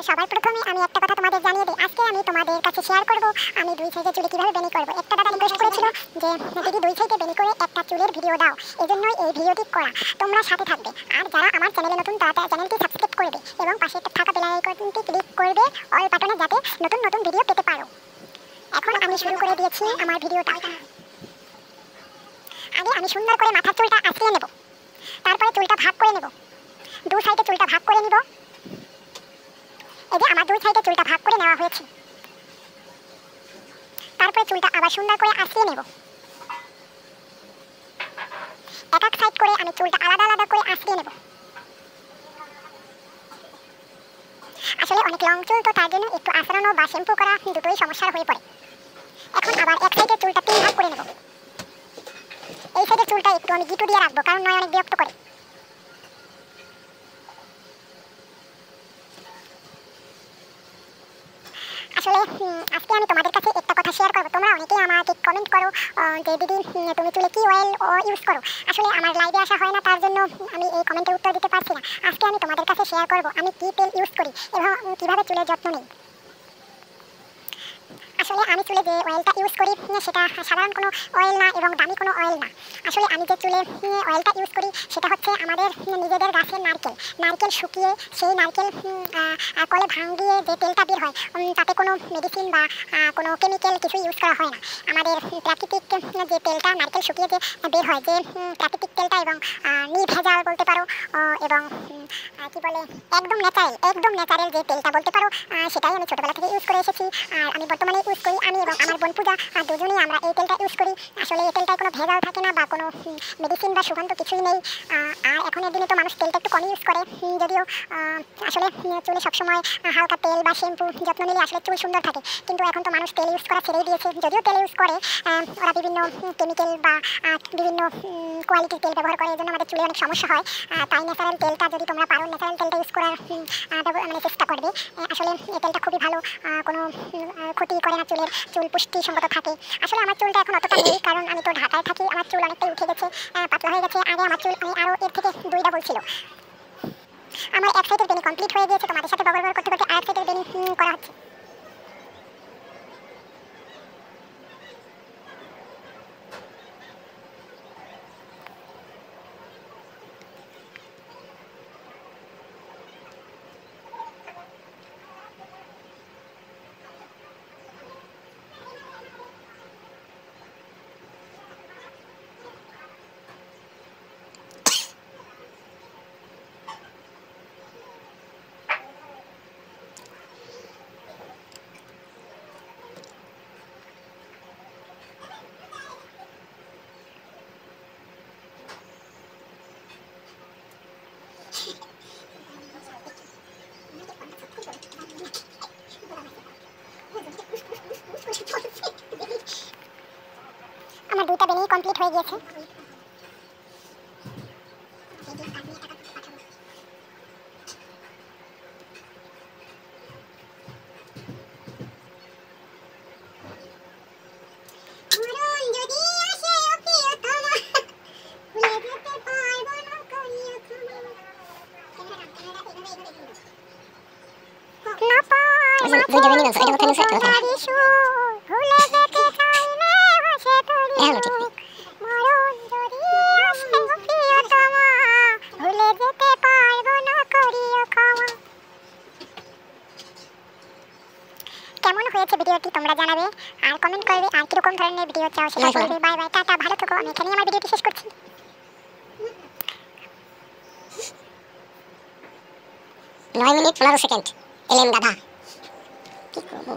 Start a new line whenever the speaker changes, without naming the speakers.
সবার প্রথমে আমি একটা কথা তোমাদের জানিয়ে দিই, আজকে আমি তোমাদের কাছে শেয়ার করব আমি দুই সাইডে চুলে কিভাবে বেনি করব। একটা দাদা রিকোয়েস্ট করেছিল যে দিদি দুই সাইডে বেনি করে একটা চুলের ভিডিও দাও, এজন্যই এই ভিডিওটি করা। তোমরা সাথে থাকবে, আর যারা আমার চ্যানেলে নতুন তারা চ্যানেলটি সাবস্ক্রাইব করবে এবং পাশে থাকা বেল আইকনটি ক্লিক করবে অল বাটনে, যাতে নতুন নতুন ভিডিও পেতে পারো। এখন আমি শুরু করে দিয়েছি আমার ভিডিওটা। আগে আমি সুন্দর করে মাথার চুলটা আঁচড়িয়ে নেব, তারপরে চুলটা ভাগ করে নেব, দু সাইডে চুলটা ভাগ করে নিব। এই যে আমার দুই সাইডে চুলটা ভাগ করে নেওয়া হয়েছে। তারপরে চুলটা আবার সুন্দর করে আঁচড়িয়ে নেব। এক এক সাইড করে আমি চুলটা আলাদা আলাদা করে আঁচড়িয়ে নেব। আসলে অনেক লং চুল তো, তার জন্য একটু আঁচড়ানো বা শ্যাম্পু করা দুটোই সমস্যার হয়ে পড়ে। এখন আবার এক সাইডে চুলটা তিন ভাগ করে নেব। এই সাইডে চুলটা একটু আমি গিটু দিয়ে রাখবো, কারণ নয় অনেক বিরক্ত করে। আসলে আজকে আমি তোমাদের কাছে একটা কথা শেয়ার করবো। তোমরা অনেকেই আমাকে কমেন্ট করো যে দিদি তুমি চুলে কি অয়েল ইউজ করো। আসলে আমার লাইভে আসা হয় না, তার জন্য আমি এই কমেন্টের উত্তর দিতে পারছি না। আজকে আমি তোমাদের কাছে শেয়ার করবো আমি কি তেল ইউজ করি এবং কীভাবে চুলের যত্ন নিই। আসলে আমি চুলে যে অয়েলটা ইউজ করি সেটা সাধারণ কোনো অয়েল না এবং দামি কোনো অয়েল না। আসলে আমি যে চুলে অয়েলটা ইউজ করি সেটা হচ্ছে আমাদের নিজেদের গাছের নারকেল শুকিয়ে সেই নারকেল কলে ভাঙিয়ে যে তেলটা বের হয়, তাতে কোনো মেডিসিন বা কোনো কেমিক্যাল কিছু ইউজ করা হয় না। আমাদের প্রাকৃতিক যে তেলটা নারকেল শুকিয়ে যে বের হয়, যে প্রাকৃতিক তেলটা এবং নির্ভেজাল বলতে পারো, এবং কি বলে একদম ন্যাচারাল যে তেলটা বলতে পারো, সেটাই আমি ছোটোবেলা থেকে ইউজ করে এসেছি। আর আমি বর্তমানে ইউজ করি, আমি এবং আমার বোন পূজা দুজনেই আমরা এই তেলটা ইউজ করি। আসলে এই তেলটায় কোনো ভেজাল থাকে না বা কোনো মেডিসিন বা সুগন্ধ কিছুই নেই। আর এখনের দিনে তো মানুষ তেলটা একটু কম ইউজ করে, যদিও আসলে চুলে সবসময় হালকা তেল বা শ্যাম্পু যত্ন নিলে আসলে চুল সুন্দর থাকে। কিন্তু এখন তো মানুষ তেল ইউজ করা ছেড়েই দিয়েছে। যদিও তেল ইউজ করে, ওরা বিভিন্ন কেমিক্যাল বা বিভিন্ন কোয়ালিটির তেল ব্যবহার করে, এই জন্য আমাদের চুলে অনেক সমস্যা হয়। তাই ন্যাচারাল তেলটা, যদি তোমরা পারো ন্যাচারাল তেলটা ইউজ করার মানে চেষ্টা করবে। আসলে এই তেলটা খুবই ভালো, কোনো ক্ষতি করে না, চুল পুষ্টিসম্মত থাকে। আসলে আমার চুলটা এখন অতটা নেই, কারণ আমি তো ঢাকায় থাকি, আমার চুল অনেকটাই উঠে গেছে, পাতলা হয়ে গেছে। আগে আমার চুল আরও এর থেকে 2 ডাবল ছিল। আমার এক সাইডের বেনি কমপ্লিট হয়ে গিয়েছে, তোমাদের সাথে বগর করতে করতে আর এক সাইডের বেনি করা হচ্ছে। আমার দুইটা বেনি কমপ্লিট হয়ে গিয়েছে। হয়েছে ভিডিওটি তোমরা জানাবে আর কমেন্ট করবে আর কিরকম ধরনের ভিডিও চাও সেটা বলবে। বাই বাই, টাটা, ভালো থেকো। আমি এখানেই আমার ভিডিওটি শেষ করছি। 9 মিনিট 15 সেকেন্ড। এলেন দাদা, কি করবো?